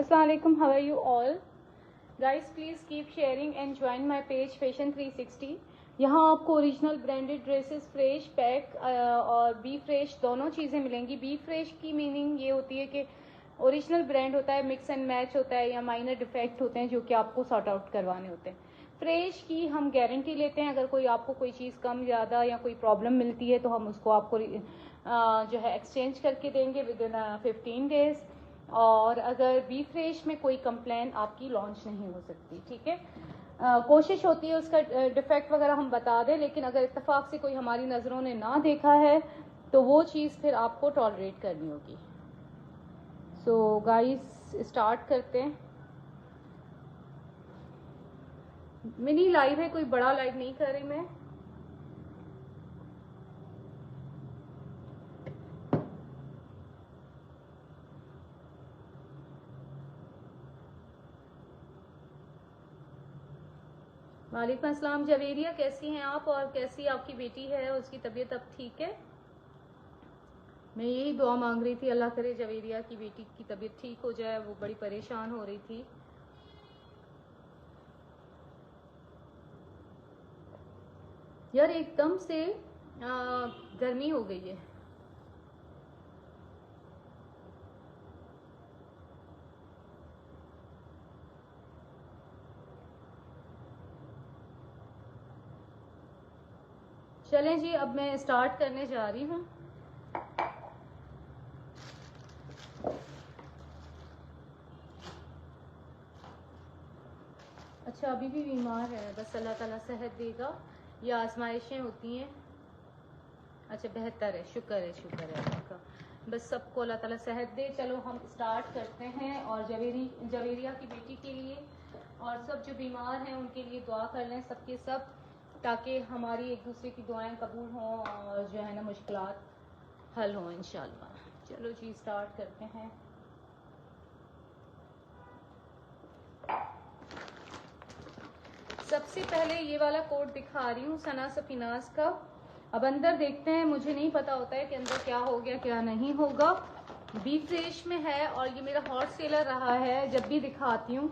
Assalamu alaikum, how are you all? Guys, please keep sharing and join my page Fashion 360. यहाँ आपको original branded dresses fresh pack और B fresh दोनों चीज़ें मिलेंगी। B fresh की meaning ये होती है कि ओरिजिनल ब्रांड होता है, मिक्स एंड मैच होता है या माइनर डिफेक्ट होते हैं जो कि आपको सॉर्ट आउट करवाने होते हैं। फ्रेश की हम गारंटी लेते हैं, अगर कोई आपको कोई चीज़ कम ज़्यादा या कोई प्रॉब्लम मिलती है तो हम उसको आपको जो है एक्सचेंज करके देंगे विद इन 15 डेज। और अगर बी फ्रेश में कोई कंप्लेन आपकी लॉन्च नहीं हो सकती, ठीक है। कोशिश होती है उसका डिफेक्ट वगैरह हम बता दें, लेकिन अगर इत्तेफाक से कोई हमारी नज़रों ने ना देखा है तो वो चीज़ फिर आपको टॉलरेट करनी होगी। सो गाइस स्टार्ट करते हैं। मिनी लाइव है, कोई बड़ा लाइव नहीं कर रही मैं। वालेकुम अस्सलाम जवेरिया, कैसी हैं आप और कैसी आपकी बेटी है, उसकी तबीयत अब ठीक है? मैं यही दुआ मांग रही थी, अल्लाह करे जवेरिया की बेटी की तबीयत ठीक हो जाए, वो बड़ी परेशान हो रही थी। यार एकदम से गर्मी हो गई है। चलें जी, अब मैं स्टार्ट करने जा रही हूँ। अच्छा अभी भी बीमार है, बस अल्लाह ताला सेहत देगा, ये आजमाइशें होती हैं। अच्छा बेहतर है, शुक्र है अल्लाह का, बस सबको अल्लाह ताला सेहत दे। चलो हम स्टार्ट करते हैं। और जवेरिया की बेटी के लिए और सब जो बीमार हैं उनके लिए दुआ कर लें सबके सब, ताकि हमारी एक दूसरे की दुआएं कबूल हों और जो है ना मुश्किलात हल हों इंशाल्लाह। चलो जी स्टार्ट करते हैं। सबसे पहले ये वाला कोट दिखा रही हूँ सना सफीनाज का। अब अंदर देखते हैं, मुझे नहीं पता होता है कि अंदर क्या हो गया क्या नहीं होगा। बी फ्रेश में है और ये मेरा हॉट सेलर रहा है, जब भी दिखाती हूँ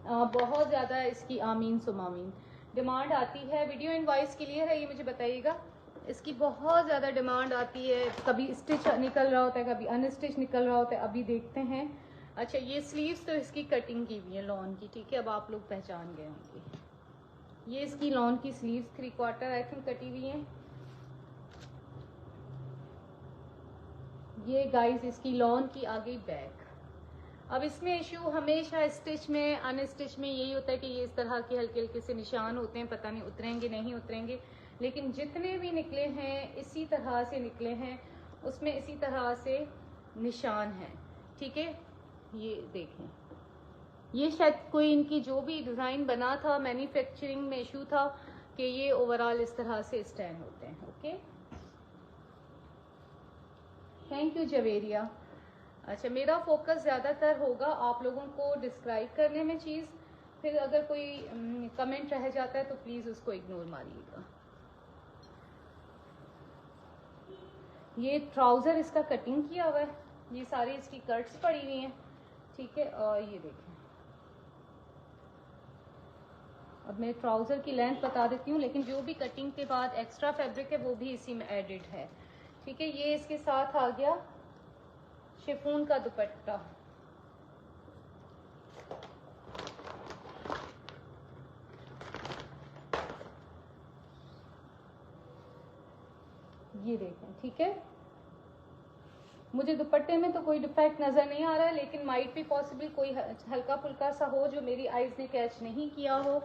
बहुत ज़्यादा इसकी आमीन सुमामीन डिमांड आती है। वीडियो इनवॉइस क्लियर है ये मुझे बताइएगा। इसकी बहुत ज़्यादा डिमांड आती है, कभी स्टिच निकल रहा होता है, कभी अनस्टिच निकल रहा होता है। अभी देखते हैं। अच्छा ये स्लीव्स तो इसकी कटिंग की हुई है लॉन की, ठीक है, अब आप लोग पहचान गए होंगे। ये इसकी लॉन की स्लीव्स 3/4 आई थिंक कटी हुई है। ये गाइस इसकी लॉन की आ गई बैक। अब इसमें इशू हमेशा स्टिच में अनस्टिच में यही होता है कि ये इस तरह के हल्के हल्के से निशान होते हैं, पता नहीं उतरेंगे नहीं उतरेंगे, लेकिन जितने भी निकले हैं इसी तरह से निकले हैं, उसमें इसी तरह से निशान है, ठीक है। ये देखें, ये शायद कोई इनकी जो भी डिज़ाइन बना था मैन्युफैक्चरिंग में इशू था कि ये ओवरऑल इस तरह से स्टैंड होते हैं। Okay thank you Javeria. अच्छा मेरा फोकस ज़्यादातर होगा आप लोगों को डिस्क्राइब करने में चीज़, फिर अगर कोई कमेंट रह जाता है तो प्लीज़ उसको इग्नोर मारिएगा। ये ट्राउज़र इसका कटिंग किया हुआ है, ये सारी इसकी कट्स पड़ी हुई हैं, ठीक है। और ये देखें, अब मैं ट्राउज़र की लेंथ बता देती हूँ, लेकिन जो भी कटिंग के बाद एक्स्ट्रा फैब्रिक है वो भी इसी में एडिड है, ठीक है। ये इसके साथ आ गया शिफॉन का दुपट्टा। ये देखें, ठीक है। मुझे दुपट्टे में तो कोई डिफेक्ट नजर नहीं आ रहा है, लेकिन माइट भी पॉसिबल कोई हल्का फुल्का सा हो जो मेरी आईज ने कैच नहीं किया हो।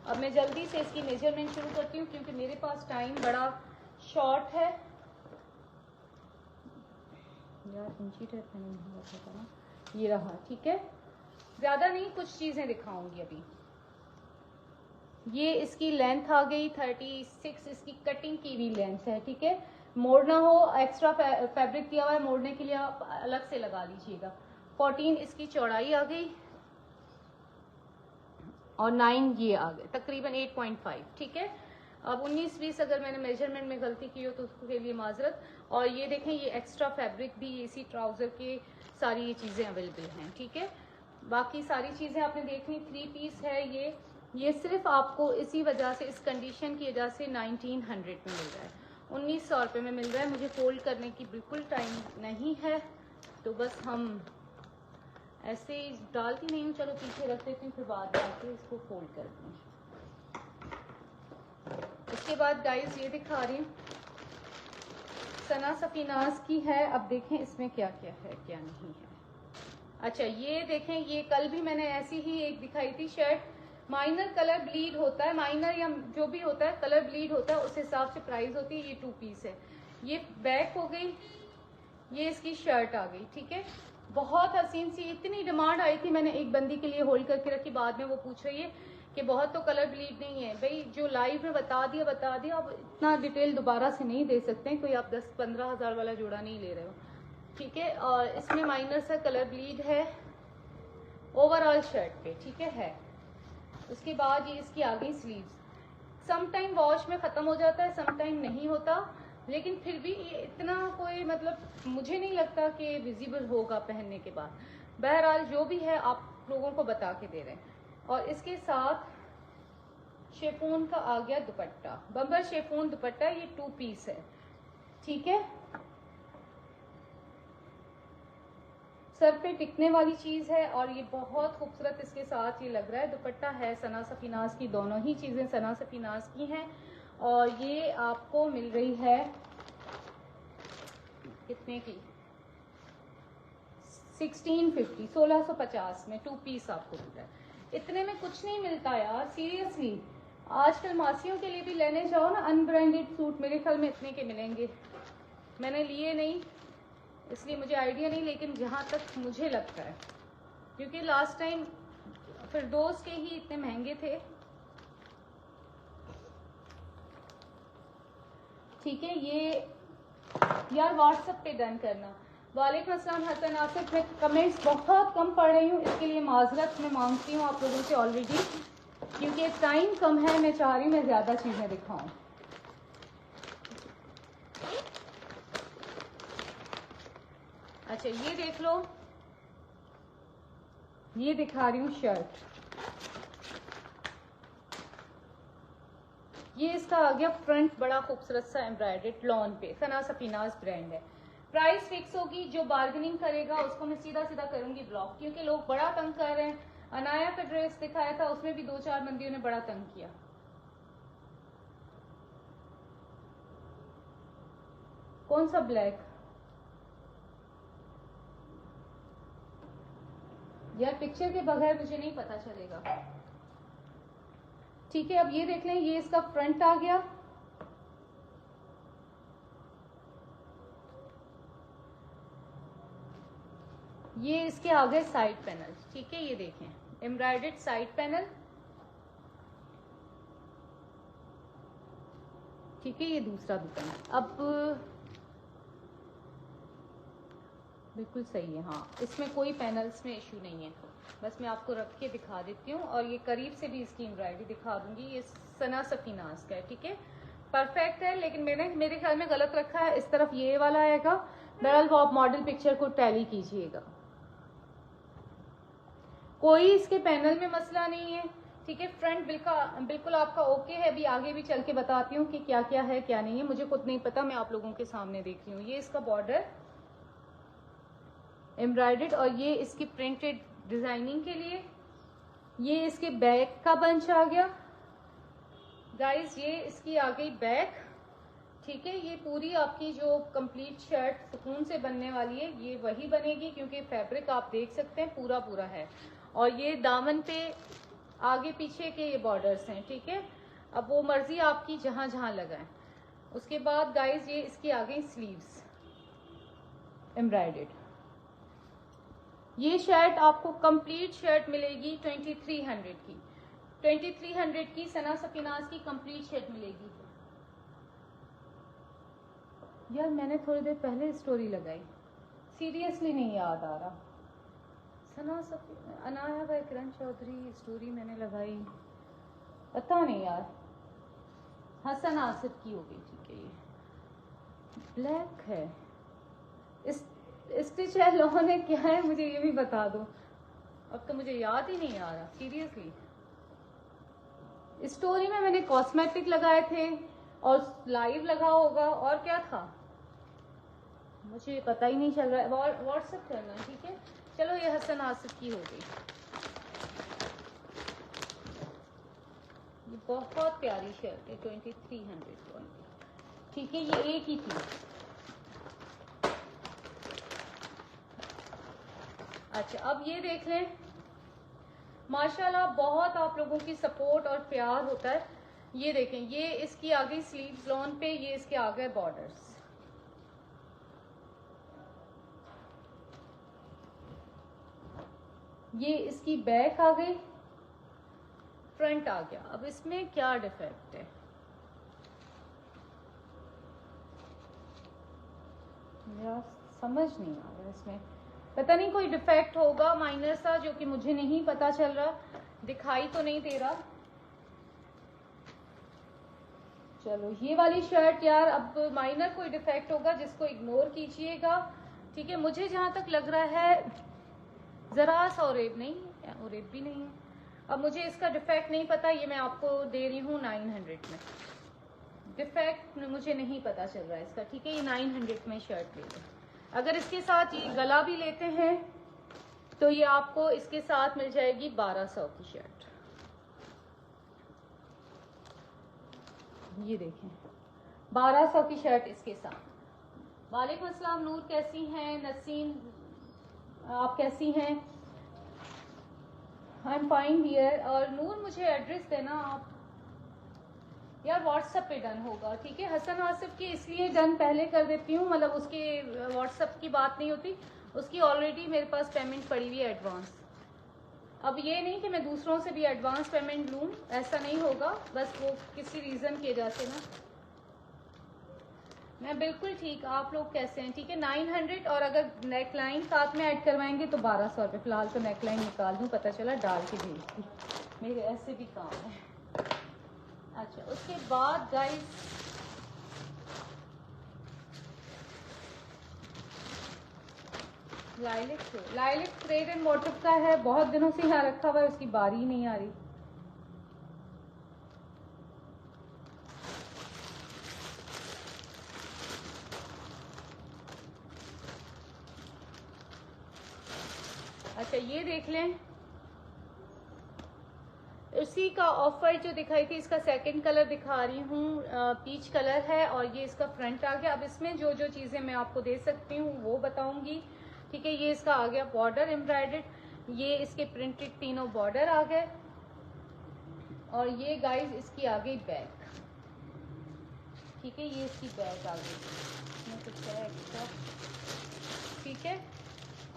अब मैं जल्दी से इसकी मेजरमेंट शुरू करती हूँ क्योंकि मेरे पास टाइम बड़ा शॉर्ट है। यार इंची टेप नहीं हुआ ना, ये रहा, ठीक है। ज्यादा नहीं, कुछ चीजें दिखाऊंगी अभी। ये इसकी लेंथ आ गई 36, इसकी कटिंग की भी लेंथ है, ठीक है। मोड़ना हो, एक्स्ट्रा फैब्रिक दिया हुआ है, मोड़ने के लिए आप अलग से लगा लीजिएगा। 14 इसकी चौड़ाई आ गई और 9 ये आ गए, तकरीबन 8.5, ठीक है। अब 19-20 अगर मैंने मेजरमेंट में गलती की हो तो उसके लिए माजरत। और ये देखें, ये एक्स्ट्रा फैब्रिक भी इसी ट्राउजर के सारी ये चीजें अवेलेबल हैं, ठीक है। बाकी सारी चीज़ें आपने देख ली। 3 पीस है ये सिर्फ आपको इसी वजह से, इस कंडीशन की वजह से 1900 में मिल रहा है, 1900 रुपये में मिल रहा है। मुझे फोल्ड करने की बिल्कुल टाइम नहीं है, तो बस हम ऐसे ही डालती नहीं हूँ। चलो पीछे रख देती हूँ, फिर बाद में आके इसको फोल्ड करती हूँ। इसके बाद गाइस ये दिखा रही हूँ, सना सफीनाज की है। अब देखें इसमें क्या क्या है क्या नहीं है। अच्छा ये देखें, ये कल भी मैंने ऐसी ही एक दिखाई थी शर्ट। माइनर कलर ब्लीड होता है, माइनर या जो भी होता है कलर ब्लीड होता है, उस हिसाब से प्राइस होती है। ये 2 पीस है, ये बैक हो गई, ये इसकी शर्ट आ गई। ठीक है, बहुत हसीन सी, इतनी डिमांड आई थी, मैंने एक बंदी के लिए होल्ड करके रखी। बाद में वो पूछ रही है कि बहुत तो कलर ब्लीड नहीं है। भाई जो लाइव में बता दिया, अब इतना डिटेल दोबारा से नहीं दे सकते, कोई आप 10-15 हज़ार वाला जोड़ा नहीं ले रहे हो। ठीक है, और इसमें माइनर सा कलर ब्लीड है ओवरऑल शर्ट पे। ठीक है। उसके बाद ये इसकी आ गई स्लीव्स। सम टाइम वॉश में ख़त्म हो जाता है, सम टाइम नहीं होता, लेकिन फिर भी ये इतना कोई मतलब मुझे नहीं लगता कि विजिबल होगा पहनने के बाद। बहरहाल जो भी है आप लोगों को बता के दे रहे हैं। और इसके साथ शेफून का आ गया दुपट्टा, बम्बर शेफून दुपट्टा, ये 2 पीस है। ठीक है, सर पे टिकने वाली चीज है और ये बहुत खूबसूरत इसके साथ ये लग रहा है। दुपट्टा है सना सफीनाज की, दोनों ही चीजें सना सफीनाज की हैं। और ये आपको मिल रही है कितने की, 1650, 1650 में 2 पीस आपको मिल रहा है। इतने में कुछ नहीं मिलता यार, सीरियसली। आजकल मासियों के लिए भी लेने जाओ ना अनब्रांडेड सूट, मेरे ख्याल में इतने के मिलेंगे। मैंने लिए नहीं इसलिए मुझे आइडिया नहीं, लेकिन जहां तक मुझे लगता है, क्योंकि लास्ट टाइम फिरदौस के ही इतने महंगे थे। ठीक है, ये यार व्हाट्सएप पे डन करना। वालेकुम अस्सलाम हसन आसिफ, मैं कमेंट्स बहुत कम पढ़ रही हूँ, इसके लिए माजरत मैं मांगती हूँ आप लोगों से ऑलरेडी, क्योंकि टाइम कम है। मैं चाह रही हूँ मैं ज्यादा चीजें दिखाऊं। अच्छा ये देख लो, ये दिखा रही हूँ शर्ट। ये इसका आ गया फ्रंट, बड़ा खूबसूरत सा एम्ब्रॉयडर्ड लॉन पे, सना सफीनाज ब्रांड है। प्राइस फिक्स होगी, जो बार्गेनिंग करेगा उसको मैं सीधा सीधा करूंगी ब्लॉक, क्योंकि लोग बड़ा तंग कर रहे हैं। अनाया का ड्रेस दिखाया था, उसमें भी 2-4 बंदियों ने बड़ा तंग किया। कौन सा ब्लैक यार, पिक्चर के बगैर मुझे नहीं पता चलेगा। ठीक है, अब ये देख लें, ये इसका फ्रंट आ गया। ये इसके आ गए साइड पैनल। ठीक है, ये देखें एम्ब्रॉयडर्ड साइड पैनल। ठीक है, ये दूसरा दुकान अब बिल्कुल सही है। हाँ, इसमें कोई पैनल्स में इशू नहीं है, बस मैं आपको रख के दिखा देती हूँ और ये करीब से भी इसकी एम्ब्रॉयडरी दिखा दूंगी। ये सना सफीनाज का है। ठीक है, परफेक्ट है, लेकिन मैंने मेरे ख्याल में गलत रखा है। इस तरफ ये वाला आएगा। बहरहाल वो आप मॉडल पिक्चर को टैली कीजिएगा, कोई इसके पैनल में मसला नहीं है। ठीक है, फ्रंट बिल्कुल आपका ओके है। अभी आगे भी चल के बताती हूँ कि क्या क्या है क्या नहीं है, मुझे खुद नहीं पता, मैं आप लोगों के सामने देख रही हूँ। ये इसका बॉर्डर एम्ब्रॉयडर्ड और ये इसकी प्रिंटेड डिजाइनिंग के लिए। ये इसके बैक का बंच आ गया गाइस, ये इसकी आ गई बैक। ठीक है, ये पूरी आपकी जो कंप्लीट शर्ट सुकून से बनने वाली है, ये वही बनेगी, क्योंकि फैब्रिक आप देख सकते हैं पूरा पूरा है। और ये दामन पे आगे पीछे के ये बॉर्डर्स हैं। ठीक है, अब वो मर्जी आपकी जहां जहां लगाएं। उसके बाद गाइस ये इसकी आ गई स्लीव्स एम्ब्रॉयडर्ड। ये शर्ट आपको कंप्लीट शर्ट मिलेगी 2300 की, 2300 की सना सफीनाज की कंप्लीट शर्ट मिलेगी। यार मैंने थोड़ी देर पहले स्टोरी लगाई, सीरियसली नहीं याद आ रहा। सना सफीनाज, अनाया व किरण चौधरी स्टोरी मैंने लगाई, पता नहीं यार। हसन आसिफ की हो गई। ठीक है, ये ब्लैक है। स्टिच है, लोगों ने क्या है मुझे ये भी बता दो। अब तो मुझे याद ही नहीं आ रहा सीरियसली। स्टोरी में मैंने कॉस्मेटिक लगाए थे और लाइव लगा होगा, और क्या था मुझे पता ही नहीं चल रहा है। व्हाट्सएप करना है, ठीक है। चलो ये हसन आसिफ की हो गई। ये बहुत प्यारी शर्ट है, 2300 पॉइंट, ठीक है। ये एक ही थी। अच्छा अब ये देख लें, माशाल्लाह बहुत आप लोगों की सपोर्ट और प्यार होता है। ये देखें, ये इसकी आ गई स्लीव्स लॉन पे, ये इसके आ गए बॉर्डर्स। ये इसकी बैक आ गई, फ्रंट आ गया। अब इसमें क्या डिफेक्ट है, मेरा समझ नहीं आ रहा। इसमें पता नहीं कोई डिफेक्ट होगा माइनर सा, जो कि मुझे नहीं पता चल रहा, दिखाई तो नहीं दे रहा। चलो ये वाली शर्ट यार, अब माइनर कोई डिफेक्ट होगा जिसको इग्नोर कीजिएगा, ठीक है। मुझे जहां तक लग रहा है जरा सा ओरेब नहीं, ओरेब भी नहीं है। अब मुझे इसका डिफेक्ट नहीं पता, ये मैं आपको दे रही हूँ 900 में। डिफेक्ट मुझे नहीं पता चल रहा है इसका, ठीक है। ये 900 में शर्ट ले लो। अगर इसके साथ ये गला भी लेते हैं तो ये आपको इसके साथ मिल जाएगी 1200 की शर्ट। ये देखें 1200 की शर्ट इसके साथ। वालेकुम अस्सलाम नूर, कैसी हैं? नसीम आप कैसी हैं? I am fine dear. और नूर मुझे एड्रेस देना आप यार, व्हाट्सएप पे डन होगा, ठीक है। हसन आसिफ की इसलिए डन पहले कर देती हूँ, मतलब उसके व्हाट्सएप की बात नहीं होती, उसकी ऑलरेडी मेरे पास पेमेंट पड़ी हुई है एडवांस। अब ये नहीं कि मैं दूसरों से भी एडवांस पेमेंट लूँ, ऐसा नहीं होगा, बस वो किसी रीज़न की वजह से ना। मैं बिल्कुल ठीक, आप लोग कैसे हैं? ठीक है 900, और अगर नेक लाइन साथ में ऐड करवाएंगे तो 1200 रुपये। फिलहाल तो नेक लाइन निकाल दूँ, पता चला डाल के भेज दी, मेरे ऐसे भी काम है। अच्छा उसके बाद guys lilac thread and motive का है, बहुत दिनों से यहाँ रखा हुआ है, उसकी बारी ही नहीं आ रही। अच्छा ये देख लें, उसी का ऑफ वाइट जो दिखाई थी, इसका सेकंड कलर दिखा रही हूँ, पीच कलर है, और ये इसका फ्रंट आ गया। अब इसमें जो जो चीज़ें मैं आपको दे सकती हूँ वो बताऊंगी, ठीक है। ये इसका आ गया बॉर्डर एम्ब्रॉयडर्ड, ये इसके प्रिंटेड तीनों बॉर्डर आ गए, और ये गाइस इसकी आ गई बैक, ठीक है। ये इसकी बैक आ गई, इसमें कुछ है एक्स्ट्रा, ठीक है।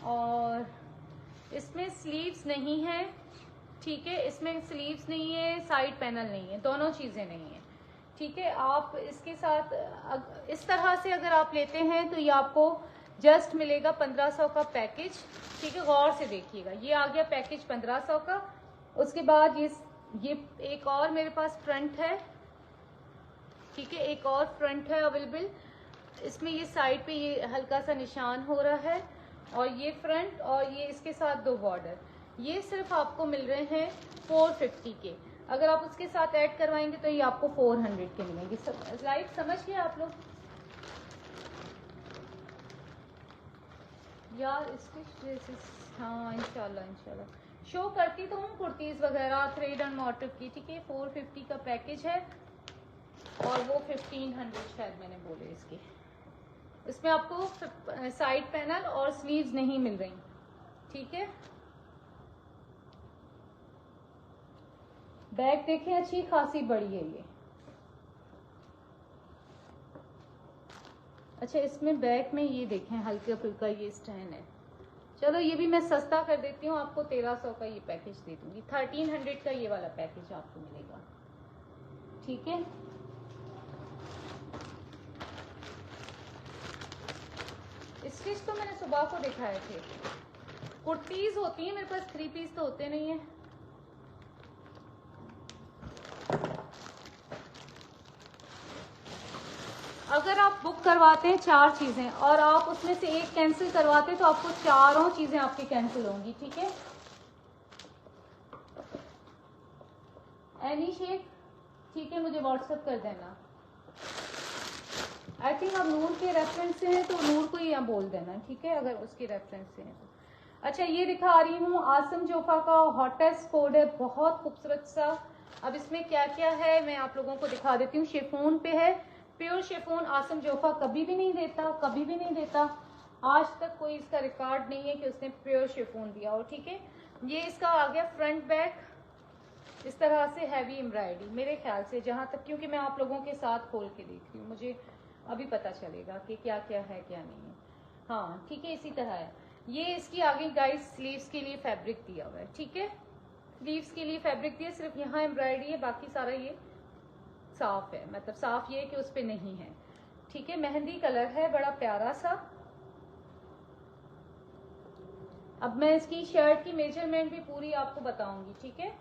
और इसमें स्लीव्स नहीं है, ठीक है। इसमें स्लीव्स नहीं है, साइड पैनल नहीं है, दोनों चीज़ें नहीं है, ठीक है। आप इसके साथ इस तरह से अगर आप लेते हैं तो ये आपको जस्ट मिलेगा 1500 का पैकेज, ठीक है। गौर से देखिएगा, ये आ गया पैकेज 1500 का। उसके बाद ये एक और मेरे पास फ्रंट है, ठीक है, एक और फ्रंट है अवेलेबल। इसमें ये साइड पे ये हल्का सा निशान हो रहा है, और ये फ्रंट, और ये इसके साथ दो बॉर्डर। ये सिर्फ आपको मिल रहे हैं 450 के। अगर आप उसके साथ ऐड करवाएंगे तो ये आपको 400 के मिलेंगे। लाइक समझ गए आप लोग यार? स्टिच ड्रेसेस, हाँ इंशाल्लाह शो करती तो हूँ, कुर्तीज़ वगैरह थ्रेड एंड मोटिव की, ठीक है। 450 का पैकेज है, और वो 1500 शायद मैंने बोले इसके। इसमें आपको साइड पैनल और स्लीव्स नहीं मिल रही, ठीक है। बैक देखें, अच्छी खासी बड़ी है ये। अच्छा इसमें बैक में ये देखें हल्का फुल्का ये स्टैंड है। चलो ये भी मैं सस्ता कर देती हूँ, आपको 1300 का ये पैकेज दे दूंगी। 1300 का ये वाला पैकेज आपको मिलेगा, ठीक है। स्टिच तो मैंने सुबह को दिखाए थे। कुर्तीज होती है मेरे पास, 3 पीस तो होते नहीं है। अगर आप बुक करवाते हैं 4 चीजें और आप उसमें से एक कैंसिल करवाते हैं तो आपको चारों चीजें आपकी कैंसिल होंगी, ठीक है। एनी शेप, ठीक है, मुझे व्हाट्सएप कर देना। आई थिंक अब नूर के रेफरेंस से हैं तो नूर को ही यहाँ बोल देना, ठीक है, अगर उसके रेफरेंस से हैं तो। अच्छा, ये दिखा रही हूँ आसम जोफा का हॉटेस्ट कोड है, बहुत खूबसूरत सा। अब इसमें क्या क्या है मैं आप लोगों को दिखा देती हूँ। शिफॉन पे है, प्योर शिफॉन। आसम जोफा कभी भी नहीं देता, कभी भी नहीं देता, आज तक कोई इसका रिकॉर्ड नहीं है कि उसने प्योर शिफॉन दिया हो, ठीक है। ये इसका आ गया फ्रंट बैक, इस तरह से हैवी एम्ब्रॉयडरी, मेरे ख्याल से जहां तक, क्योंकि मैं आप लोगों के साथ खोल के देख रही हूँ, मुझे अभी पता चलेगा कि क्या क्या है क्या नहीं है। हाँ ठीक है, इसी तरह है। ये इसकी आगे गाइस स्लीव्स के लिए फैब्रिक दिया हुआ है, ठीक है, स्लीव्स के लिए फैब्रिक दिया, सिर्फ यहाँ एम्ब्रॉयडरी है, बाकी सारा ये साफ है, मतलब साफ ये है कि उस पर नहीं है, ठीक है। मेहंदी कलर है, बड़ा प्यारा सा। अब मैं इसकी शर्ट की मेजरमेंट भी पूरी आपको बताऊंगी, ठीक है।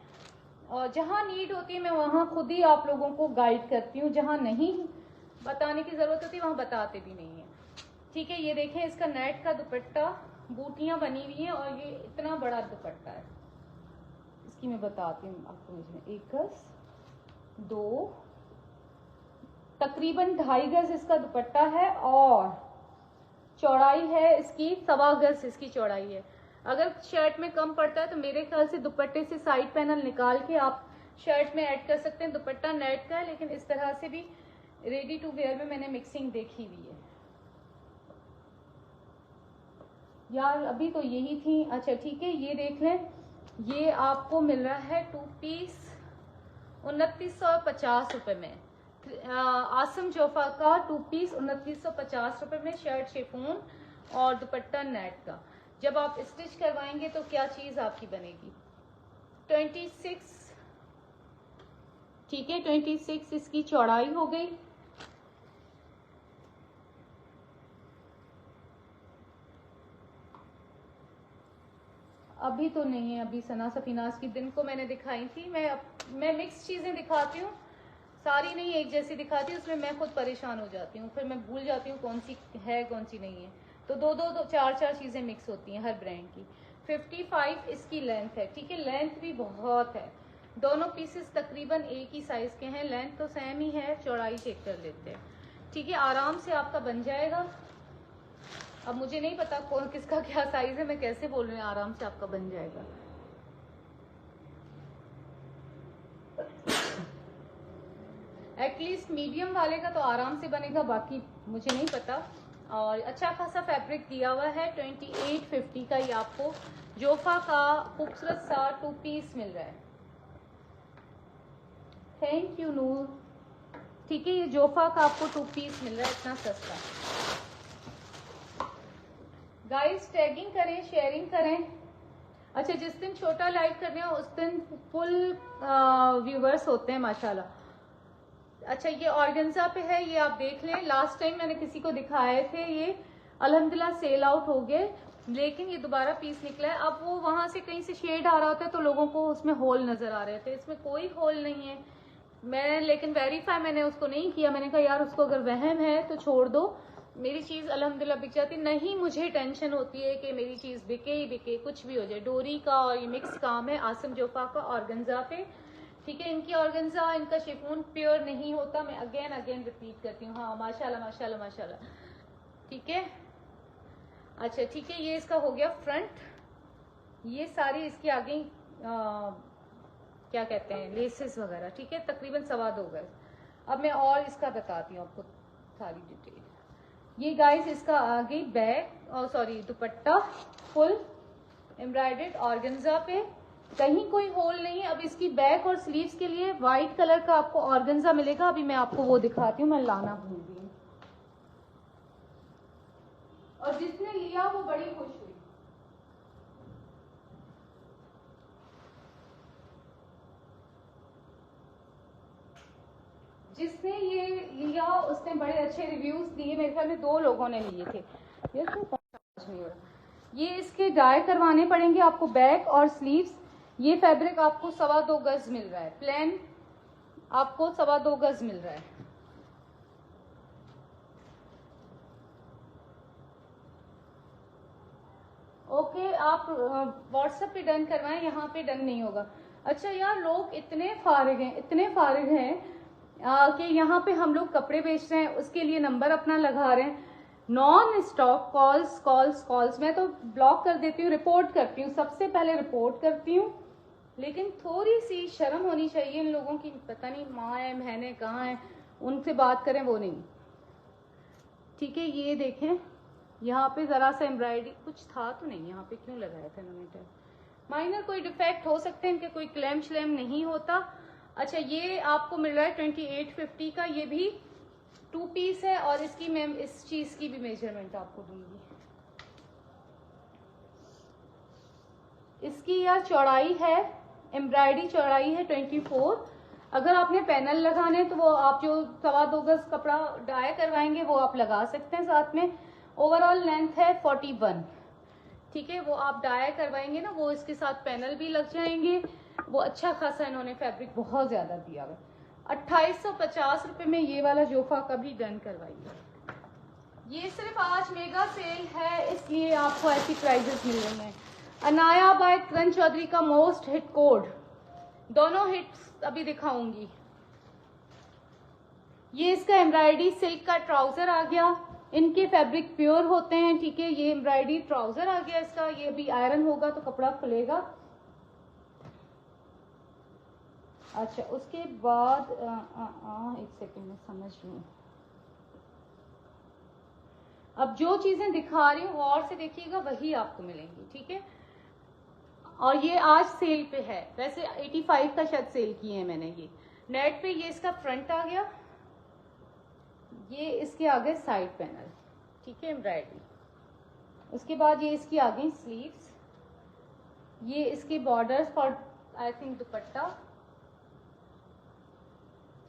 और जहां नीड होती है मैं वहां खुद ही आप लोगों को गाइड करती हूँ, जहां नहीं बताने की जरूरत होती है वहां बताते भी नहीं है, ठीक है। ये देखें, इसका नेट का दुपट्टा, बूटियां बनी हुई हैं और ये इतना बड़ा दुपट्टा है। इसकी मैं बताती हूँ आपको, इसमें 1 गज, 2, तकरीबन 2.5 गज इसका दुपट्टा है और चौड़ाई है इसकी 1.25 गज इसकी चौड़ाई है। अगर शर्ट में कम पड़ता है तो मेरे ख्याल से दुपट्टे से साइड पैनल निकाल के आप शर्ट में ऐड कर सकते हैं। दुपट्टा नेट का है, लेकिन इस तरह से भी रेडी टू वेयर में मैंने मिक्सिंग देखी हुई है यार, अभी तो यही थी। अच्छा ठीक है, ये देख लें, ये आपको मिल रहा है 2 पीस 2950 रुपए में। आसम जोफा का 2 पीस 2950 रुपए में, शर्ट शिफॉन और दुपट्टा नेट का। जब आप स्टिच करवाएंगे तो क्या चीज आपकी बनेगी। 26, ठीक है, 26 इसकी चौड़ाई हो गई। अभी तो नहीं है, अभी सना सफीनाज की दिन को मैंने दिखाई थी। मैं मिक्स चीजें दिखाती हूँ, सारी नहीं एक जैसी दिखाती हूँ, उसमें मैं खुद परेशान हो जाती हूँ, फिर मैं भूल जाती हूँ कौन सी है कौन सी नहीं है। तो दो चार चीजें मिक्स होती हैं हर ब्रांड की। 55 इसकी लेंथ है, ठीक है, लेंथ भी बहुत है। दोनों पीसेस तकरीबन एक ही साइज के हैं, लेंथ तो सेम ही है, चौड़ाई चेक कर लेते हैं, ठीक है। आराम से आपका बन जाएगा। अब मुझे नहीं पता कौन किसका क्या साइज है, मैं कैसे बोल रही हूँ आराम से आपका बन जाएगा। एटलीस्ट मीडियम वाले का तो आराम से बनेगा, बाकी मुझे नहीं पता। और अच्छा खासा फैब्रिक दिया हुआ है। 2850 का ये आपको जोफा का खूबसूरत सा 2 पीस मिल रहा है। थैंक यू नूर, ठीक है, ये जोफा का आपको 2 पीस मिल रहा है, इतना सस्ता। गाइस टैगिंग करें, शेयरिंग करें। अच्छा, जिस दिन छोटा लाइव करने हो उस दिन फुल व्यूवर्स होते हैं माशाल्लाह। अच्छा, ये ऑर्गेन्जा पे है, ये आप देख लें। लास्ट टाइम मैंने किसी को दिखाए थे, ये अल्हम्दुलिल्लाह सेल आउट हो गए, लेकिन ये दोबारा पीस निकला है। अब वो वहां से कहीं से शेड आ रहा होता है तो लोगों को उसमें होल नजर आ रहे थे, इसमें कोई होल नहीं है। मैं लेकिन वेरीफाई मैंने उसको नहीं किया, मैंने कहा यार उसको अगर वहम है तो छोड़ दो, मेरी चीज अल्हम्दुलिल्लाह बिक जाती। नहीं, मुझे टेंशन होती है कि मेरी चीज बिके ही बिके, कुछ भी हो जाए। डोरी का और ये मिक्स काम है आसम जोफा का ऑर्गेन्जा पे, ठीक है। इनकी ऑर्गेन्जा, इनका शिफॉन प्योर नहीं होता, मैं अगेन रिपीट करती हूँ। हाँ माशाल्लाह माशाल्लाह माशाल्लाह, ठीक है। अच्छा ठीक है, ये इसका हो गया फ्रंट। ये सारी इसकी आगे क्या कहते हैं लेसेस वगैरह, ठीक है, तकरीबन 2.25 गज। अब मैं और इसका बताती हूँ आपको सारी डिटेल। ये गाइस इसका आगे बैक और सॉरी दुपट्टा फुल एम्ब्रॉयडर्ड ऑर्गेन्जा पे, कहीं कोई होल नहीं है। अब इसकी बैक और स्लीव्स के लिए व्हाइट कलर का आपको ऑर्गेन्जा मिलेगा, अभी मैं आपको वो दिखाती हूँ, मैं लाना भूल गई। और जिसने लिया वो बड़ी खुश हुई। जिसने ये लिया उसने बड़े अच्छे रिव्यूज दिए, मेरे ख्याल में 2 लोगों ने लिए थे। ये नहीं हो रहा, ये इसके डाई करवाने पड़ेंगे आपको बैक और स्लीव्स। ये फैब्रिक आपको 2.25 गज मिल रहा है, प्लेन आपको 2.25 गज मिल रहा है। ओके, आप व्हाट्सएप पे डन करवाएं, यहाँ पे डन नहीं होगा। अच्छा यार, लोग इतने फारिग हैं कि यहाँ पे हम लोग कपड़े बेच रहे हैं, उसके लिए नंबर अपना लगा रहे हैं, नॉन स्टॉप कॉल्स। मैं तो ब्लॉक कर देती हूँ, रिपोर्ट करती हूँ, सबसे पहले रिपोर्ट करती हूँ। लेकिन थोड़ी सी शर्म होनी चाहिए इन लोगों की, पता नहीं माँ है बहनें कहाँ हैं, उनसे बात करें वो नहीं। ठीक है, ये देखें यहाँ पे जरा सा एम्ब्रॉयडरी कुछ था तो नहीं, यहाँ पे क्यों लगाया था इन्होंने? माइनर कोई डिफेक्ट हो सकते हैं इनके, कोई क्लेम श्लेम नहीं होता। अच्छा, ये आपको मिल रहा है 2850 का, ये भी 2 पीस है और इसकी मैं इस चीज की भी मेजरमेंट आपको दूंगी। इसकी यार चौड़ाई है, एम्ब्रॉयडरी चौड़ाई है 24। अगर आपने पैनल लगाने तो वो आप जो 2.25 गज कपड़ा डाई करवाएंगे वो आप लगा सकते हैं साथ में। ओवरऑल लेंथ है 41। ठीक है, वो आप डाई करवाएंगे ना, वो इसके साथ पैनल भी लग जाएंगे। वो अच्छा खासा इन्होंने फैब्रिक बहुत ज्यादा दिया हुआ। 2850 रुपए में ये वाला जोफा कभी डन करवाइए। ये सिर्फ आज मेगा सेल है इसलिए आपको ऐसी प्राइजेस मिल रही हैं। अनाया बाय करण चौधरी का मोस्ट हिट कोड, दोनों हिट्स अभी दिखाऊंगी। ये इसका एम्ब्रॉयडरी सिल्क का ट्राउजर आ गया, इनके फैब्रिक प्योर होते हैं। ठीक है, ये एम्ब्रॉयडरी ट्राउजर आ गया इसका, ये भी आयरन होगा तो कपड़ा खुलेगा। अच्छा, उसके बाद एक सेकंड में समझ लूं। अब जो चीजें दिखा रही हूँ और से देखिएगा, वही आपको मिलेंगी। ठीक है, और ये आज सेल पे है, वैसे 85 का शायद सेल किए हैं मैंने। ये नेट पे, ये इसका फ्रंट आ गया, ये इसके आगे साइड पैनल। ठीक है, एम्ब्रॉयडरी। उसके बाद ये इसकी आगे स्लीव्स, ये इसके बॉर्डर्स फॉर आई थिंक दुपट्टा,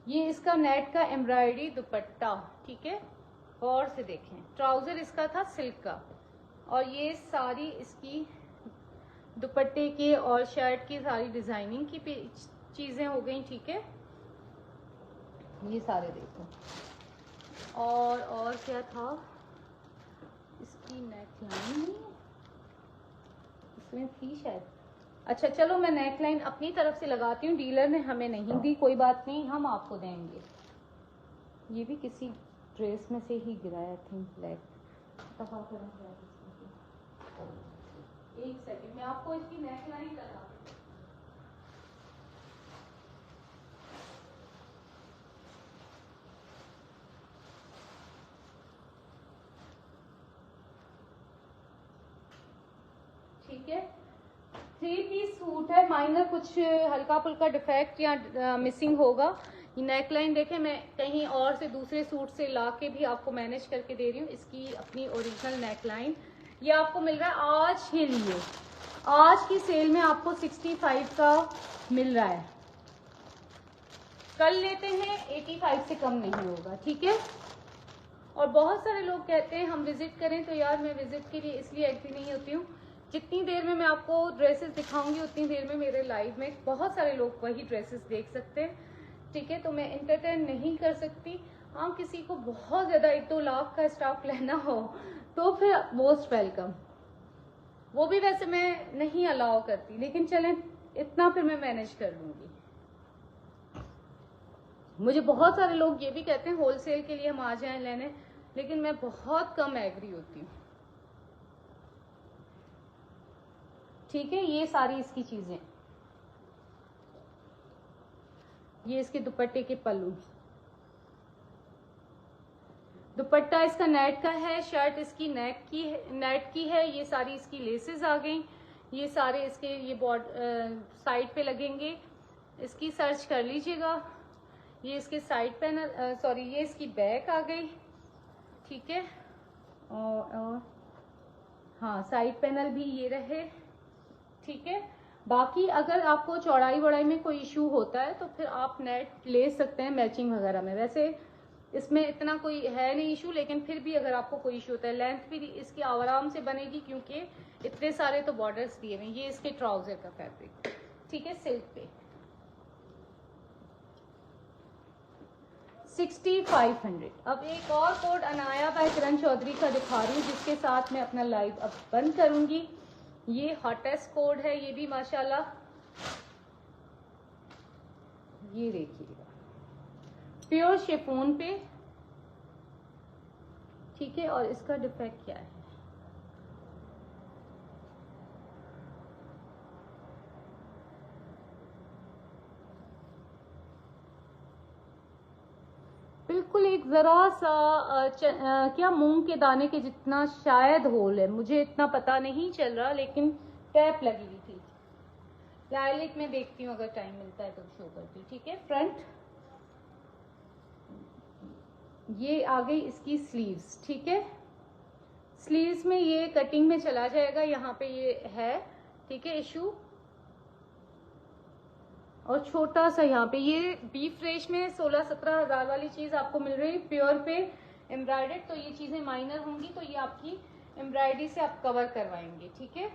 ये इसका नेट का एम्ब्रॉयडरी दुपट्टा। ठीक है, गौर से देखें, ट्राउजर इसका था सिल्क का, और ये सारी इसकी दुपट्टे के और शर्ट की सारी डिजाइनिंग की चीजें हो गई। ठीक है, ये सारे देखो। और क्या था, इसकी नेक लाइन इसमें थी शायद। अच्छा चलो, मैं नेक लाइन अपनी तरफ से लगाती हूँ, डीलर ने हमें नहीं दी, कोई बात नहीं, हम आपको देंगे। ये भी किसी ड्रेस में से ही गिराया थी, ब्लैक। एक सेकंड, मैं आपको इसकी नेक लाइन लगा। ठीक है, 3 पीस सूट है, माइनर कुछ हल्का फुल्का डिफेक्ट या मिसिंग होगा। ये नेक लाइन देखें, मैं कहीं और से दूसरे सूट से ला के भी आपको मैनेज करके दे रही हूँ। इसकी अपनी ओरिजिनल नेक लाइन, ये आपको मिल रहा है आज के लिए, आज की सेल में आपको 65 का मिल रहा है। कल लेते हैं 85 से कम नहीं होगा। ठीक है, और बहुत सारे लोग कहते हैं हम विजिट करें, तो यार मैं विजिट के लिए इसलिए एग्री नहीं होती हूँ, जितनी देर में मैं आपको ड्रेसेस दिखाऊंगी उतनी देर में मेरे लाइव में बहुत सारे लोग वही ड्रेसेस देख सकते हैं। ठीक है, तो मैं एंटरटेन नहीं कर सकती। हाँ, किसी को बहुत ज्यादा 1-2 लाख का स्टॉक लेना हो तो फिर मोस्ट वेलकम, वो भी वैसे मैं नहीं अलाउ करती, लेकिन चलें इतना फिर मैं मैनेज कर लूंगी। मुझे बहुत सारे लोग ये भी कहते हैं होलसेल के लिए हम आ जाएं लेने, लेकिन मैं बहुत कम एग्री होती हूँ। ठीक है, ये सारी इसकी चीजें, ये इसके दुपट्टे के पल्लू, दुपट्टा इसका नेट का है, शर्ट इसकी नेट की है। ये सारी इसकी लेसेस आ गई, ये सारे इसके ये साइड पे लगेंगे, इसकी सर्च कर लीजिएगा। ये इसके साइड पैनल, सॉरी ये इसकी बैक आ गई। ठीक है, और हाँ, साइड पैनल भी ये रहे। ठीक है, बाकी अगर आपको चौड़ाई वड़ाई में कोई इशू होता है तो फिर आप नेट ले सकते हैं मैचिंग वगैरह में, वैसे इसमें इतना कोई है नहीं इशू, लेकिन फिर भी अगर आपको कोई इशू होता है, लेंथ भी इसकी आराम से बनेगी क्योंकि इतने सारे तो बॉर्डर्स दिए हुए। ये इसके ट्राउजर का फैब्रिक। ठीक है, सिल्क पे 6500। अब एक और कोड अनाया बाय करण चौधरी का दिखा रही हूँ, जिसके साथ मैं अपना लाइव अब बंद करूंगी। ये हॉटेस्ट कोड है, ये भी माशाल्लाह ये देखिएगा प्योर शिफॉन पे, ठीक है। और इसका डिफेक्ट क्या है, बिल्कुल एक जरा सा क्या मूंग के दाने के जितना शायद होल है, मुझे इतना पता नहीं चल रहा, लेकिन टैप लगी हुई थी। लाइलिक में देखती हूँ, अगर टाइम मिलता है तो शो करती हूँ, ठीक है। फ्रंट ये आ गई इसकी स्लीव्स, ठीक है। स्लीव्स में ये कटिंग में चला जाएगा, यहाँ पे ये है, ठीक है, इशू। और छोटा सा यहाँ पे ये बी फ्रेश में 16-17 हजार वाली चीज आपको मिल रही है प्योर पे एम्ब्रॉयडर्ड। तो ये चीजें माइनर होंगी, तो ये आपकी एम्ब्रॉयडरी से आप कवर करवाएंगे, ठीक है।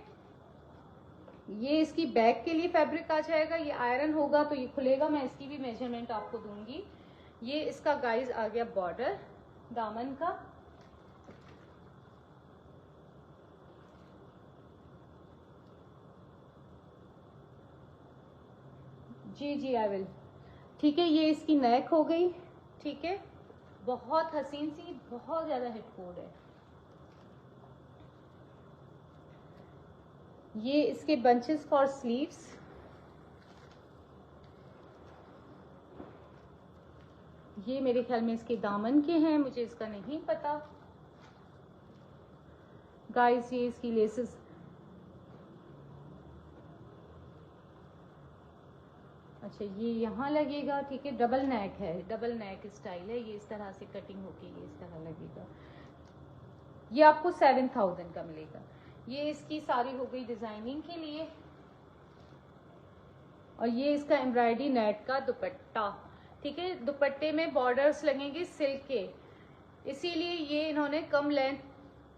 ये इसकी बैक के लिए फैब्रिक आ जाएगा, ये आयरन होगा तो ये खुलेगा, मैं इसकी भी मेजरमेंट आपको दूंगी। ये इसका गाइज आ गया बॉर्डर दामन का, जी जी आई विल, ठीक है। ये इसकी नेक हो गई, ठीक है। बहुत हसीन सी, बहुत ज्यादा हिट कोड है। ये इसके बंचेस फॉर स्लीव्स, ये मेरे ख्याल में इसके दामन के हैं, मुझे इसका नहीं पता गाइस। ये इसकी लेसेस, अच्छा ये यहाँ लगेगा, ठीक है। डबल नेक है, डबल नेक स्टाइल है, ये इस तरह से कटिंग होके ये इस तरह लगेगा। ये आपको 7000 का मिलेगा। ये इसकी सारी हो गई डिजाइनिंग के लिए। और ये इसका एम्ब्रॉयडरी नेट का दुपट्टा, ठीक है। दुपट्टे में बॉर्डर्स लगेंगे सिल्क के, इसीलिए ये इन्होंने कम लेंथ,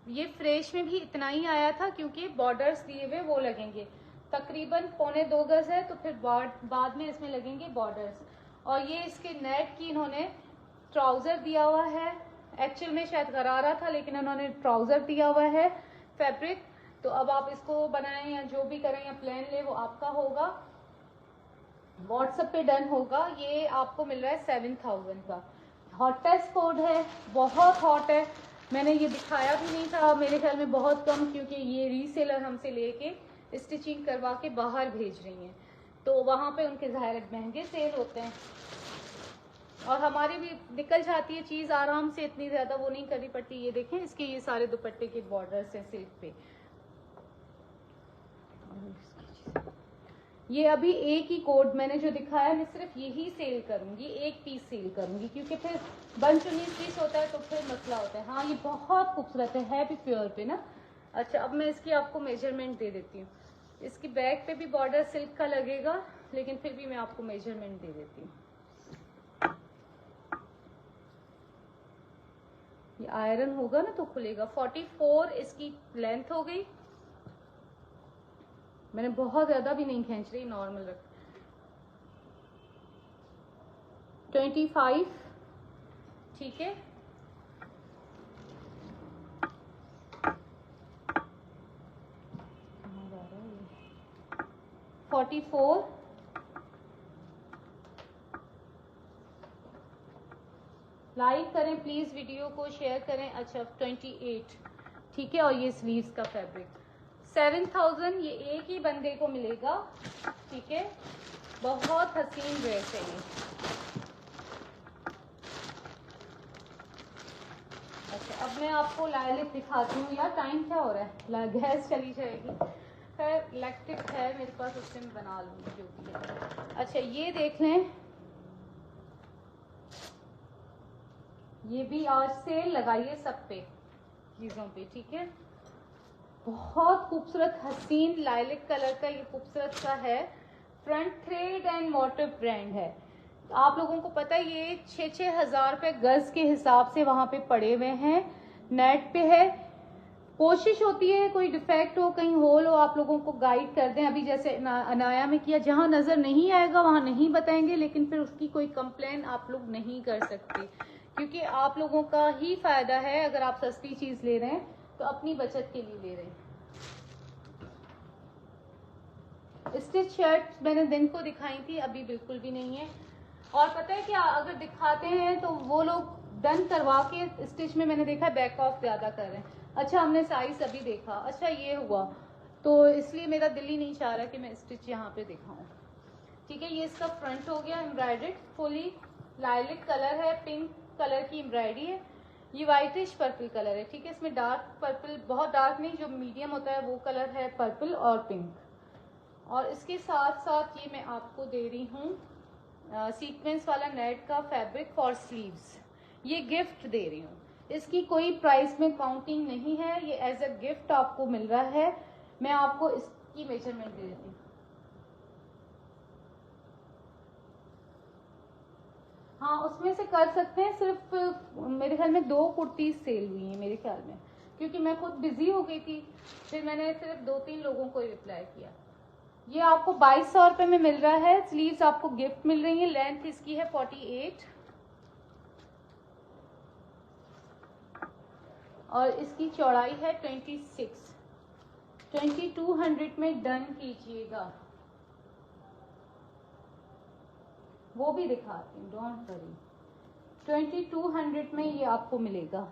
ये फ्रेश में भी इतना ही आया था क्योंकि बॉर्डर्स दिए हुए वो लगेंगे, तकरीबन 1.25 गज है, तो फिर बाद में इसमें लगेंगे बॉर्डर्स। और ये इसके नेट की इन्होंने ट्राउजर दिया हुआ है, एक्चुअल में शायद गरारा था लेकिन इन्होंने ट्राउजर दिया हुआ है फैब्रिक। तो अब आप इसको बनाएं या जो भी करें या प्लान ले, वो आपका होगा, व्हाट्सएप पे डन होगा। ये आपको मिल रहा है 7000 का। हॉटेस्ट कोड है, बहुत हॉट है, मैंने ये दिखाया भी नहीं था मेरे ख्याल में बहुत कम, क्योंकि ये रीसेलर हमसे लेके स्टिचिंग करवा के बाहर भेज रही हैं, तो वहां पे उनके ज़ाहिर महंगे सेल होते हैं, और हमारी भी निकल जाती है चीज आराम से, इतनी ज्यादा वो नहीं करनी पड़ती। ये देखें इसके ये सारे दुपट्टे के बॉर्डर्स हैं सिल्क पे। ये अभी एक ही कोड मैंने जो दिखाया, मैं सिर्फ यही सेल करूंगी, एक पीस सेल करूंगी, क्योंकि फिर बंच 19 पीस होता है तो फिर मसला होता है। हाँ ये बहुत खूबसूरत है भी प्योर पे ना। अच्छा अब मैं इसकी आपको मेजरमेंट दे देती हूँ। इसकी बैक पे भी बॉर्डर सिल्क का लगेगा, लेकिन फिर भी मैं आपको मेजरमेंट दे देती हूँ। ये आयरन होगा ना तो खुलेगा। 44 इसकी लेंथ हो गई, मैंने बहुत ज्यादा भी नहीं खींच रही, नॉर्मल रख। 25, ठीक है। 44, लाइक करें प्लीज वीडियो को, शेयर करें। अच्छा 28, ठीक है। और ये स्लीव्स का फैब्रिक 7000, ये एक ही बंदे को मिलेगा, ठीक है। बहुत हसीन ड्रेस है ये। अच्छा अब मैं आपको लाइलिक दिखाती हूँ। यार टाइम क्या हो रहा है, गैस चली जाएगी। खैर इलेक्ट्रिक है मेरे पास, उससे मैं बना लूंगी जो भी है। अच्छा ये देख लें, ये भी आज सेल लगाइए सब पे चीजों पे, ठीक है। बहुत खूबसूरत हसीन लाइलिक कलर का ये खूबसूरत सा है। Front thread and motive brand है। आप लोगों को पता है ये 6-6 हजार रुपए गज के हिसाब से वहां पे पड़े हुए हैं, नेट पे है। कोशिश होती है कोई डिफेक्ट हो, कहीं होल हो, आप लोगों को गाइड कर दें। अभी जैसे अनाया में किया, जहां नजर नहीं आएगा वहां नहीं बताएंगे, लेकिन फिर उसकी कोई कंप्लेन आप लोग नहीं कर सकते, क्योंकि आप लोगों का ही फायदा है। अगर आप सस्ती चीज ले रहे हैं तो अपनी बचत के लिए ले रहे हैं। स्टिच शर्ट मैंने दिन को दिखाई थी, अभी बिल्कुल भी नहीं है। और पता है क्या, अगर दिखाते हैं तो वो लोग डन करवा के स्टिच में मैंने देखा बैक ऑफ ज्यादा कर रहे हैं। अच्छा हमने साइज अभी देखा, अच्छा ये हुआ, तो इसलिए मेरा दिल ही नहीं चाह रहा कि मैं स्टिच यहाँ पे दिखाऊं। ठीक है, ये इसका फ्रंट हो गया एम्ब्रॉयडर्ड, फुली लाइलिक कलर है, पिंक कलर की एम्ब्रॉयडरी है, ये व्हाइटिश पर्पल कलर है। ठीक है, इसमें डार्क पर्पल, बहुत डार्क नहीं, जो मीडियम होता है वो कलर है पर्पल और पिंक। और इसके साथ साथ ये मैं आपको दे रही हूँ सीक्वेंस वाला नेट का फैब्रिक फॉर स्लीव्स, ये गिफ्ट दे रही हूँ। इसकी कोई प्राइस में काउंटिंग नहीं है, ये एज अ गिफ्ट आपको मिल रहा है। मैं आपको इसकी मेजरमेंट दे देती हूँ। हाँ उसमें से कर सकते हैं, सिर्फ मेरे ख्याल में 2 कुर्ती सेल हुई हैं मेरे ख्याल में, क्योंकि मैं खुद बिजी हो गई थी, फिर मैंने सिर्फ 2-3 लोगों को रिप्लाई किया। ये आपको 2200 रुपये में मिल रहा है, स्लीव्स आपको गिफ्ट मिल रही है। लेंथ इसकी है 48 और इसकी चौड़ाई है 26। 2200 में डन कीजिएगा। वो भी दिखाती हूँ, डोंट वरी। 2200 में ये आपको मिलेगा।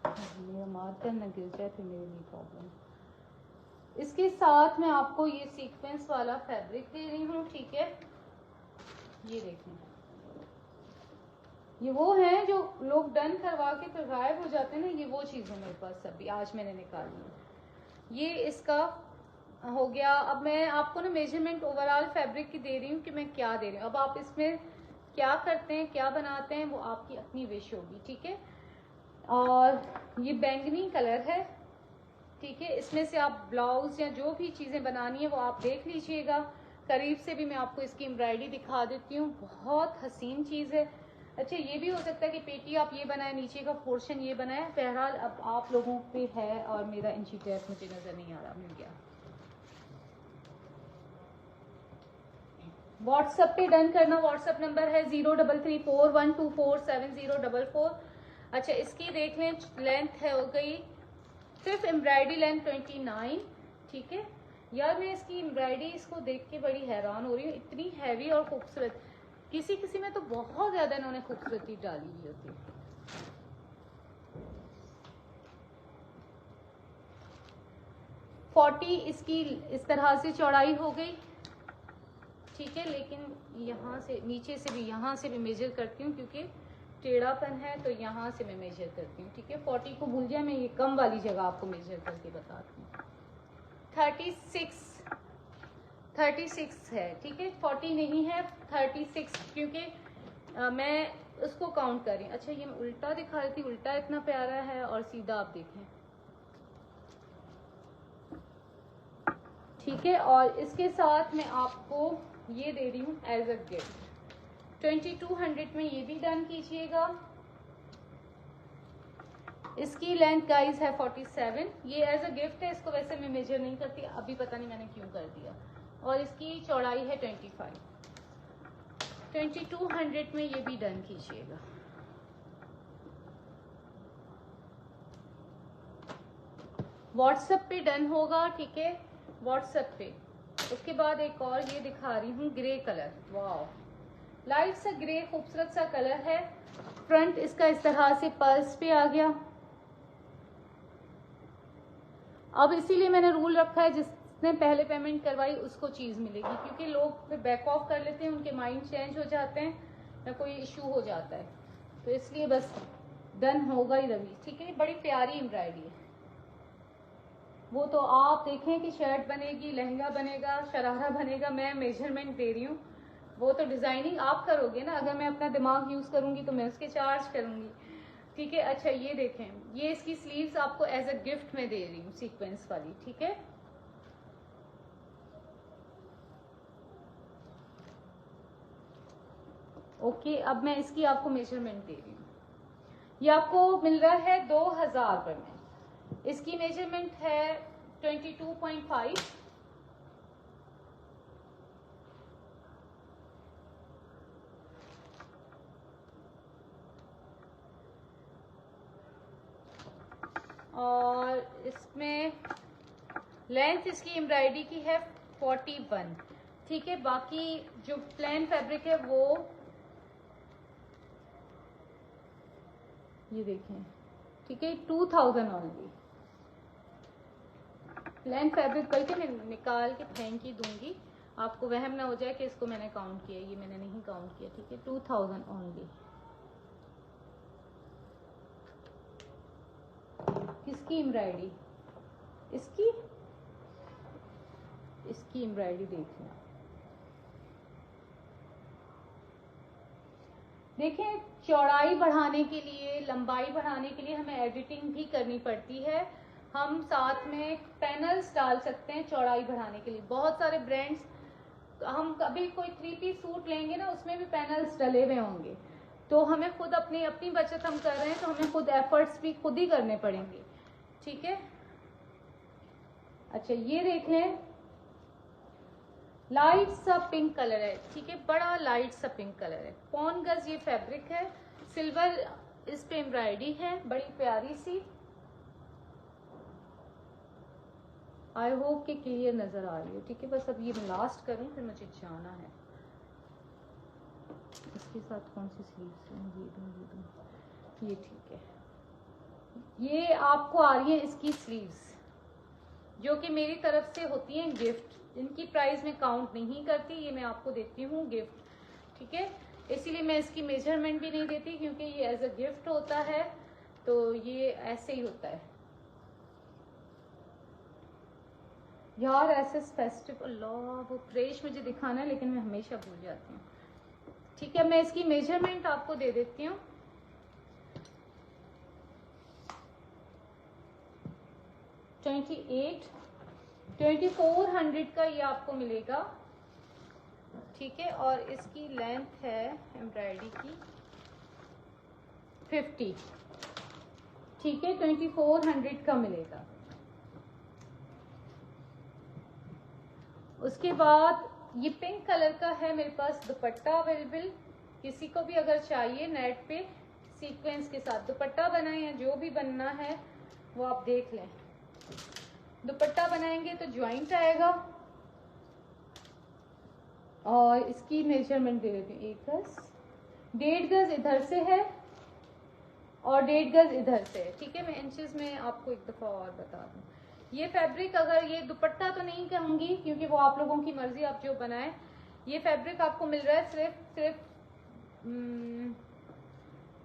मेरा मार्कर न गिर जाए फिर मेरे लिए प्रॉब्लम। इसके साथ मैं आपको ये सीक्वेंस वाला फैब्रिक दे रही हूँ। ठीक है, ये देखें, ये वो है जो लोग डन करवा के फिर गायब हो जाते हैं ना, ये वो चीज़ है मेरे पास अभी आज मैंने निकाली है। ये इसका हो गया। अब मैं आपको ना मेजरमेंट ओवरऑल फैब्रिक की दे रही हूँ कि मैं क्या दे रही हूँ। अब आप इसमें क्या करते हैं, क्या बनाते हैं, वो आपकी अपनी विश होगी। ठीक है, और ये बैंगनी कलर है। ठीक है, इसमें से आप ब्लाउज या जो भी चीज़ें बनानी है वो आप देख लीजिएगा। करीब से भी मैं आपको इसकी एम्ब्रॉयडरी दिखा देती हूँ, बहुत हसीन चीज़ है। अच्छा ये भी हो सकता है कि पेटी आप ये बनाए, नीचे का पोर्शन ये बनाए। बहरहाल अब आप लोगों पे है, और मेरा इंची टेप मुझे नजर नहीं आ रहा, मिल गया। व्हाट्सएप पे डन करना, व्हाट्सएप नंबर है 033412470444। अच्छा इसकी देख लें, लेंथ है हो गई सिर्फ एम्ब्रॉयडरी लेंथ 29। ठीक है यार, मैं इसकी एम्ब्रॉयडरी इसको देख के बड़ी हैरान हो रही हूँ, इतनी हैवी और खूबसूरत। किसी किसी में तो बहुत ज्यादा इन्होंने खूबसूरती डाली हुई होती है। फोर्टी इसकी इस तरह से चौड़ाई हो गई। ठीक है, लेकिन यहाँ से नीचे से भी, यहाँ से भी मेजर करती हूँ क्योंकि टेढ़ापन है, तो यहाँ से मैं मेजर करती हूँ। ठीक है, 40 को भूल जाए, मैं ये कम वाली जगह आपको मेजर करके बताती हूँ। 36 है। ठीक है, 40 नहीं है, 36, क्योंकि मैं उसको काउंट कर रही हूँ। अच्छा ये मैं उल्टा दिखा रही थी, उल्टा इतना प्यारा है, और सीधा आप देखें। ठीक है, और इसके साथ मैं आपको ये दे रही हूँ एज अ गिफ्ट। 2200 में ये भी डन कीजिएगा। इसकी लेंथ गाइस है 47, ये एज अ गिफ्ट है। इसको वैसे मैं मेजर नहीं करती, अभी पता नहीं मैंने क्यों कर दिया। और इसकी चौड़ाई है 25। 2200 में ये भी डन कीजिएगा। व्हाट्सएप पे डन होगा। ठीक है, व्हाट्सएप पे। उसके बाद एक और ये दिखा रही हूँ, ग्रे कलर। वाह, लाइट सा ग्रे, खूबसूरत सा कलर है। फ्रंट इसका इस तरह से पर्स पे आ गया। अब इसीलिए मैंने रूल रखा है, जिसने पहले पेमेंट करवाई उसको चीज मिलेगी, क्योंकि लोग फिर बैक ऑफ कर लेते हैं, उनके माइंड चेंज हो जाते हैं या कोई इशू हो जाता है, तो इसलिए बस डन होगा ही रवि। ठीक है, बड़ी प्यारी एम्ब्रॉयडरी है। वो तो आप देखें कि शर्ट बनेगी, लहंगा बनेगा, शरारा बनेगा, मैं मेजरमेंट दे रही हूँ। वो तो डिजाइनिंग आप करोगे ना, अगर मैं अपना दिमाग यूज करूंगी तो मैं उसके चार्ज करूंगी। ठीक है, अच्छा ये देखें, ये इसकी स्लीव्स आपको एज अ गिफ्ट में दे रही हूँ, सीक्वेंस वाली। ठीक है, ओके, अब मैं इसकी आपको मेजरमेंट दे रही हूँ। ये आपको मिल रहा है 2000 रुपये में। इसकी मेजरमेंट है 22.5। और इसमें लेंथ इसकी एम्ब्रॉयडरी की है 41। ठीक है। बाकी जो प्लेन फैब्रिक है वो ये देखें, ठीक है, 2000 ओनली। प्लेन फैब्रिक करके मैं निकाल के फेंक ही दूंगी, आपको वहम ना हो जाए कि इसको मैंने काउंट किया, ये मैंने नहीं काउंट किया, ठीक है। 2000 ओनली। किसकी एम्ब्रॉयडरी? इसकी एम्ब्रॉयडरी देखना। देखें, चौड़ाई बढ़ाने के लिए, लंबाई बढ़ाने के लिए हमें एडिटिंग भी करनी पड़ती है। हम साथ में पैनल्स डाल सकते हैं चौड़ाई बढ़ाने के लिए। बहुत सारे ब्रांड्स, हम कभी कोई 3 पीस सूट लेंगे ना, उसमें भी पैनल्स डले हुए होंगे, तो हमें खुद अपनी बचत हम कर रहे हैं, तो हमें खुद एफर्ट्स भी खुद ही करने पड़ेंगे, ठीक है। अच्छा, ये देख लें, लाइट सा पिंक कलर है, ठीक है, बड़ा लाइट सा पिंक कलर है। पौन गज ये फैब्रिक है, सिल्वर इस पे एम्ब्रॉयडरी है बड़ी प्यारी सी। आई होप कि क्लियर नजर आ रही हो, ठीक है। बस अब ये मैं लास्ट करूं, फिर मुझे जाना है। इसके साथ कौन सी स्लीव्स हैं? ये दूं, ये ठीक है। ये आपको आ रही है इसकी स्लीव्स, जो कि मेरी तरफ से होती हैं गिफ्ट। इनकी प्राइस में काउंट नहीं करती, ये मैं आपको देती हूँ गिफ्ट, ठीक है। इसीलिए मैं इसकी मेजरमेंट भी नहीं देती, क्योंकि ये एज अ गिफ्ट होता है, तो ये ऐसे ही होता है यार। ऐसे फेस्टिवल, अल्लाह वो फ्रेश मुझे दिखाना है, लेकिन मैं हमेशा भूल जाती हूँ, ठीक है। मैं इसकी मेजरमेंट आपको दे देती हूँ। 2400 का ये आपको मिलेगा, ठीक है। और इसकी लेंथ है एम्ब्रॉयडरी की 50, ठीक है। 2400 का मिलेगा। उसके बाद ये पिंक कलर का है मेरे पास दुपट्टा अवेलेबल। किसी को भी अगर चाहिए, नेट पे सीक्वेंस के साथ दुपट्टा बनाए या जो भी बनना है वो आप देख लें। दुपट्टा बनाएंगे तो ज्वाइंट आएगा, और इसकी मेजरमेंट दे देती हूँ। 1 गज, 1.5 गज इधर से है और 1.5 गज इधर से है, ठीक है। मैं इंचेस में आपको एक दफा और बता दूं। ये फैब्रिक, अगर ये दुपट्टा तो नहीं कहूंगी, क्योंकि वो आप लोगों की मर्जी, आप जो बनाए। ये फैब्रिक आपको मिल रहा है सिर्फ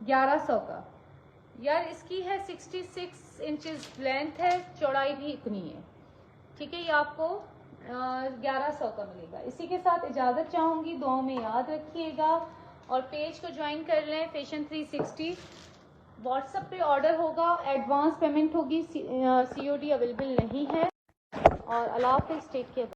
1100 का। यार इसकी है 66 इंचेस लेंथ है, चौड़ाई भी इतनी है, ठीक है। ये आपको 1100 का मिलेगा। इसी के साथ इजाजत चाहूंगी, दुआओं में याद रखिएगा, और पेज को ज्वाइन कर लें फैशन 360। व्हाट्सएप पे ऑर्डर होगा, एडवांस पेमेंट होगी, COD अवेलेबल नहीं है। और अल्लाह हाफिज़, टेक केयर।